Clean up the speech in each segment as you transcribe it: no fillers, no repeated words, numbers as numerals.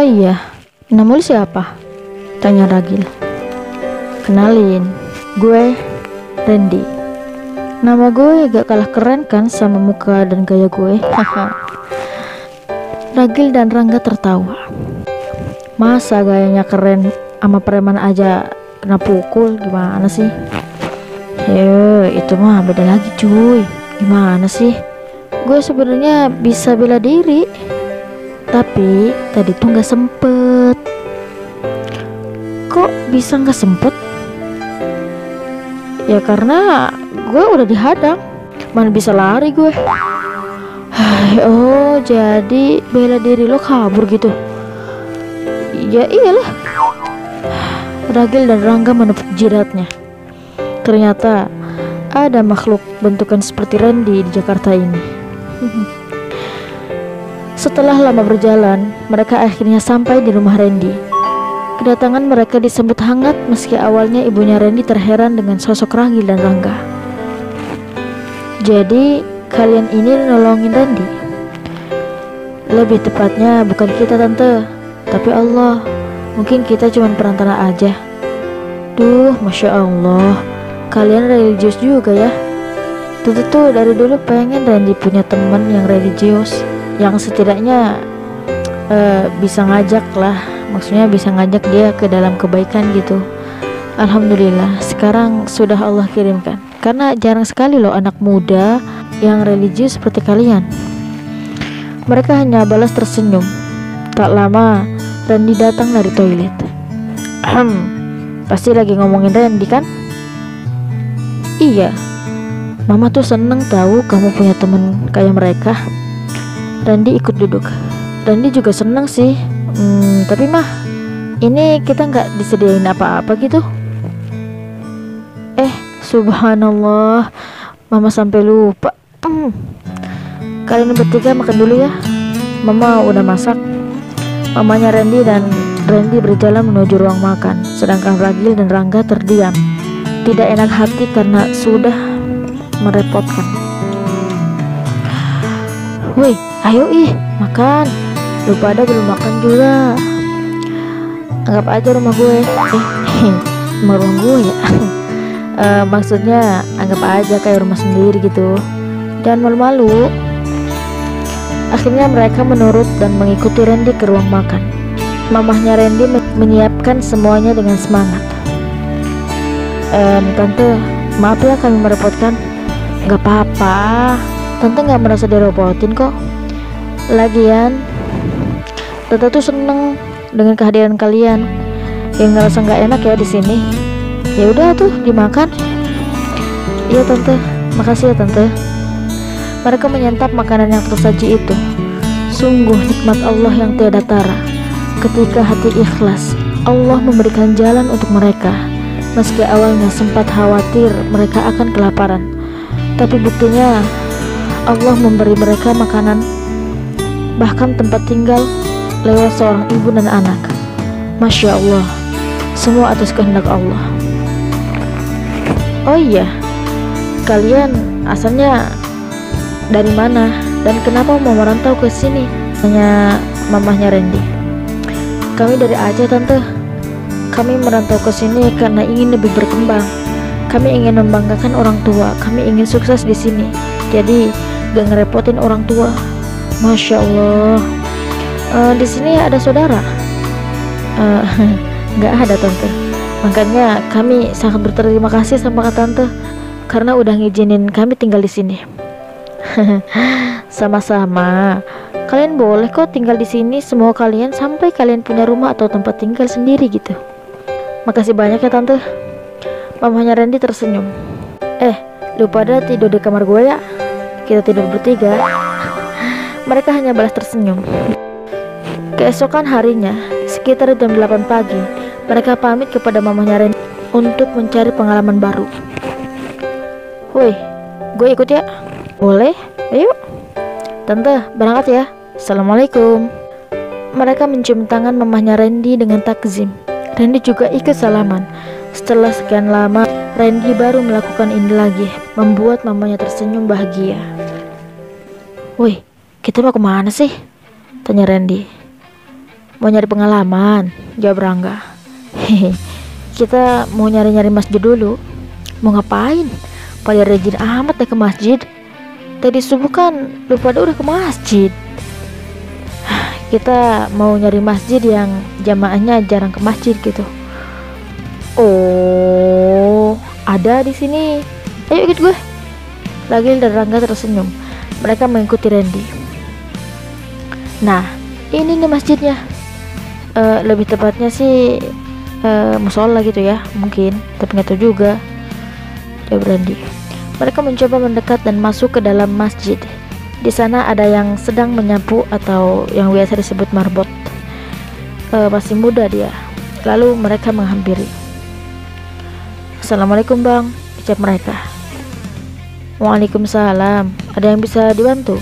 Oh iya, nama lu siapa? Tanya Ragil. Kenalin, gue Randy. Nama gue gak kalah keren kan sama muka dan gaya gue. Haha. Ragil dan Rangga tertawa. Masa gayanya keren sama preman aja kena pukul, gimana sih? Itu mah beda lagi cuy. Gimana sih? Gue sebenarnya bisa bela diri, tapi tadi tuh nggak sempet. Kok bisa nggak sempet? Ya karena gue udah dihadang. Mana bisa lari gue. Oh jadi bela diri lo kabur gitu? Ya iyalah. Ragil dan Rangga menepuk jidatnya. Ternyata ada makhluk bentukan seperti Randy di Jakarta ini. Setelah lama berjalan, mereka akhirnya sampai di rumah Randy. Kedatangan mereka disambut hangat meski awalnya ibunya Randy terheran dengan sosok Ragil dan Rangga. Jadi, kalian ini nolongin Randy? Lebih tepatnya bukan kita tante, tapi Allah. Mungkin kita cuma perantara aja. Duh, Masya Allah, kalian religius juga ya. Tante tuh dari dulu pengen Randy punya teman yang religius, yang setidaknya bisa ngajak lah, maksudnya bisa ngajak dia ke dalam kebaikan gitu. Alhamdulillah sekarang sudah Allah kirimkan, karena jarang sekali loh anak muda yang religius seperti kalian. Mereka hanya balas tersenyum. Tak lama Randy datang dari toilet. Pasti lagi ngomongin Randy kan? Iya, Mama tuh seneng tahu kamu punya temen kayak mereka. Randy ikut duduk. Randy juga seneng sih. Tapi mah, ini kita nggak disediain apa-apa gitu. Subhanallah, Mama sampai lupa. Kalian bertiga makan dulu ya. Mama udah masak. Mamanya Randy dan Randy berjalan menuju ruang makan, sedangkan Ragil dan Rangga terdiam. Tidak enak hati karena sudah merepotkan. Woi, ayo makan. Lu pada belum makan juga. Anggap aja rumah gue. Rumah gue ya. Maksudnya anggap aja kayak rumah sendiri gitu. Jangan malu-malu. Akhirnya mereka menurut dan mengikuti Randy ke ruang makan. Mamahnya Randy menyiapkan semuanya dengan semangat. Tante, maaf ya kami merepotkan. Gak apa-apa, tante gak merasa direpotin kok. Lagian tante tuh seneng dengan kehadiran kalian. Yang ngerasa gak enak ya di sini. Ya udah tuh dimakan. Iya tante, makasih ya tante. Mereka menyantap makanan yang tersaji itu. Sungguh nikmat Allah yang tiada tara. Ketika hati ikhlas, Allah memberikan jalan untuk mereka. Meski awalnya sempat khawatir mereka akan kelaparan, tapi buktinya Allah memberi mereka makanan, bahkan tempat tinggal lewat seorang ibu dan anak. Masya Allah, semua atas kehendak Allah. Oh iya, kalian asalnya dari mana dan kenapa mau merantau ke sini? Tanya mamahnya Randy. Kami dari Aceh tante. Kami merantau ke sini karena ingin lebih berkembang. Kami ingin membanggakan orang tua. Kami ingin sukses di sini. Jadi gak ngerepotin orang tua. Masya Allah. Di sini ada saudara? Gak ada tante. Makanya kami sangat berterima kasih sama kak tante karena udah ngizinin kami tinggal di sini. Sama-sama. Kalian boleh kok tinggal di sini semua kalian sampai kalian punya rumah atau tempat tinggal sendiri gitu. Makasih banyak ya tante. Mamanya Randy tersenyum. Lu pada tidur di kamar gue ya? Kita tidur bertiga. Mereka hanya balas tersenyum. Keesokan harinya, sekitar jam 8 pagi, mereka pamit kepada mamanya Randy untuk mencari pengalaman baru. Woi, gue ikut ya? Boleh, ayo. Tante, berangkat ya. Assalamualaikum. Mereka mencium tangan mamahnya Randy dengan takzim. Randy juga ikut salaman. Setelah sekian lama, Randy baru melakukan ini lagi, membuat mamanya tersenyum bahagia. Woi, kita mau kemana sih? Tanya Randy. Mau nyari pengalaman, jawab Rangga. Hehe, kita mau nyari-nyari masjid dulu. Mau ngapain? Pada rajin amat deh ke masjid. Tadi subuh kan lu pada udah ke masjid. Kita mau nyari masjid yang jamaahnya jarang ke masjid gitu. Oh, ada di sini. Ayo ikut gue. Ragil dan Rangga tersenyum. Mereka mengikuti Randy. Nah, ini nih masjidnya. Lebih tepatnya sih musola gitu ya, mungkin, tapi nggak tahu juga, jawab Randy. Mereka mencoba mendekat dan masuk ke dalam masjid. Di sana ada yang sedang menyapu atau yang biasa disebut marbot. Masih muda dia. Lalu mereka menghampiri. Assalamualaikum bang, ucap mereka. Waalaikumsalam. Ada yang bisa dibantu?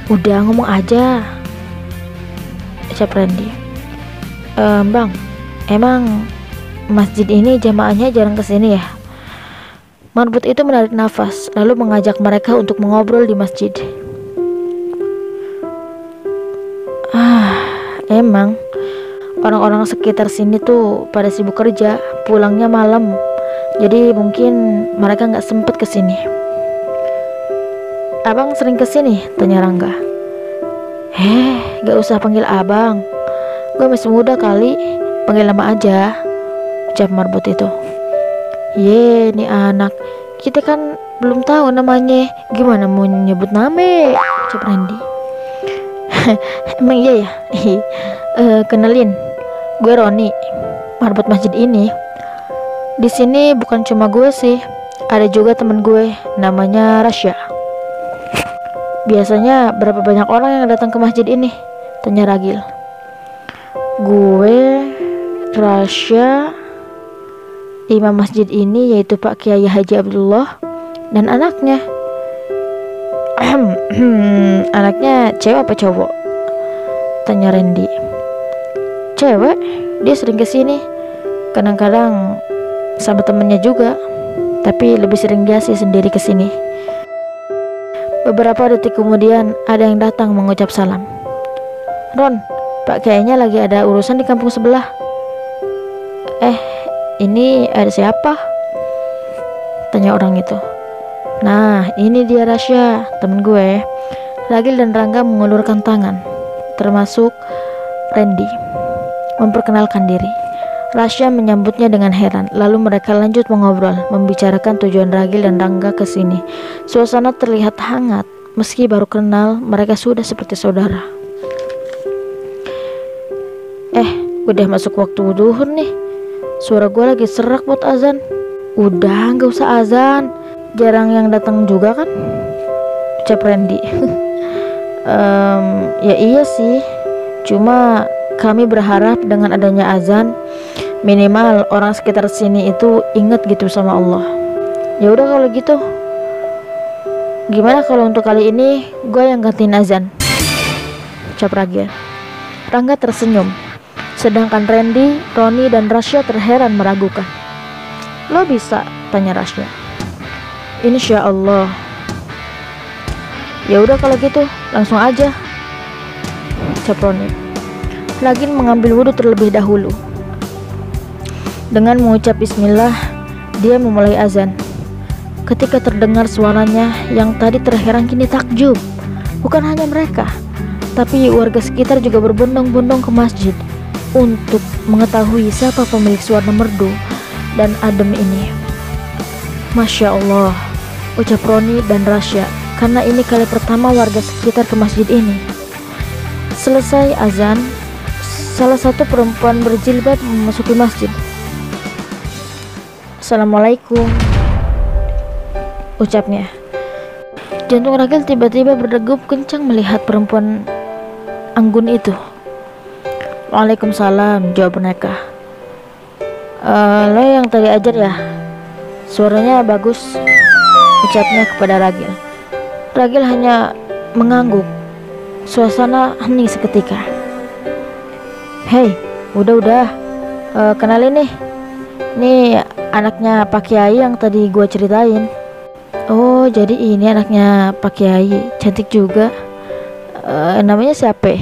Udah ngomong aja, ucap Randy. Bang, emang masjid ini jamaahnya jarang kesini ya? Marbot itu menarik nafas, lalu mengajak mereka untuk mengobrol di masjid. Emang orang-orang sekitar sini tuh pada sibuk kerja, pulangnya malam, jadi mungkin mereka nggak sempet kesini. Abang sering kesini? Tanya Rangga. Gak usah panggil abang, gue masih muda kali, panggil nama aja, ucap marbot itu. Ye, nih anak, kita kan belum tahu namanya, gimana mau nyebut nama? Ucap Randy. Emang iya ya? Kenalin, gue Roni, marbot masjid ini. Di sini bukan cuma gue sih, ada juga temen gue, namanya Rasya. Biasanya berapa banyak orang yang datang ke masjid ini? Tanya Ragil. Gue, Rasya, imam masjid ini yaitu Pak Kiai Haji Abdullah dan anaknya. Anaknya cewek apa cowok? Tanya Randy. Cewek, dia sering kesini. Kadang-kadang sama temennya juga, tapi lebih sering dia sih sendiri kesini. Beberapa detik kemudian ada yang datang mengucap salam. Ron, Pak kayaknya lagi ada urusan di kampung sebelah. Ini ada siapa? Tanya orang itu. Nah, ini dia Rasya, temen gue. Ragil dan Rangga mengulurkan tangan, termasuk Randy, memperkenalkan diri. Rasya menyambutnya dengan heran. Lalu mereka lanjut mengobrol, membicarakan tujuan Ragil dan Rangga ke sini. Suasana terlihat hangat. Meski baru kenal, mereka sudah seperti saudara. Udah masuk waktu duhur nih. Suara gue lagi serak buat azan. Udah, gak usah azan. Jarang yang datang juga kan? Ucap Randy. Ya iya sih. Cuma kami berharap dengan adanya azan, minimal orang sekitar sini itu ingat gitu sama Allah. Ya udah kalau gitu. Gimana kalau untuk kali ini gue yang gantiin azan? Ucap Ragil. Rangga tersenyum, sedangkan Randy, Roni, dan Rasya terheran meragukan. Lo bisa? Tanya Rasya. Insya Allah. Ya udah kalau gitu langsung aja, ucap Roni. Ragil mengambil wudhu terlebih dahulu. Dengan mengucap bismillah, dia memulai azan. Ketika terdengar suaranya, yang tadi terheran kini takjub. Bukan hanya mereka, tapi warga sekitar juga berbondong-bondong ke masjid untuk mengetahui siapa pemilik suara merdu dan adem ini. Masya Allah, ucap Roni dan Rasya, karena ini kali pertama warga sekitar ke masjid ini. Selesai azan, salah satu perempuan berjilbab memasuki masjid. Assalamualaikum, ucapnya. Jantung Ragil tiba-tiba berdegup kencang melihat perempuan anggun itu. Waalaikumsalam, jawab mereka. Lo yang tadi ajar ya? Suaranya bagus, ucapnya kepada Ragil. Ragil hanya mengangguk. Suasana hening seketika. Hei, udah, kenalin nih. Ini anaknya Pak Kiai yang tadi gue ceritain. Oh, jadi ini anaknya Pak Kiai, cantik juga. Namanya siapa?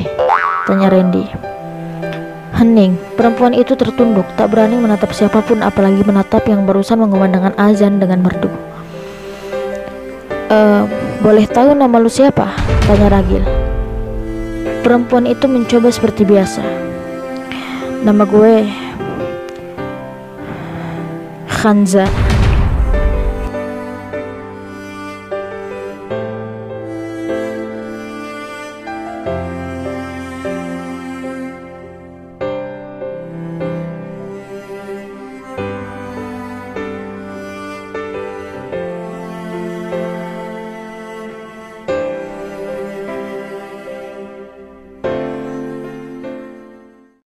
Tanya Randy. Hening. Perempuan itu tertunduk, tak berani menatap siapapun, apalagi menatap yang barusan mengumandangkan azan dengan merdu. Boleh tahu nama lu siapa? Tanya Ragil. Perempuan itu mencoba seperti biasa. Nama gue Hanza.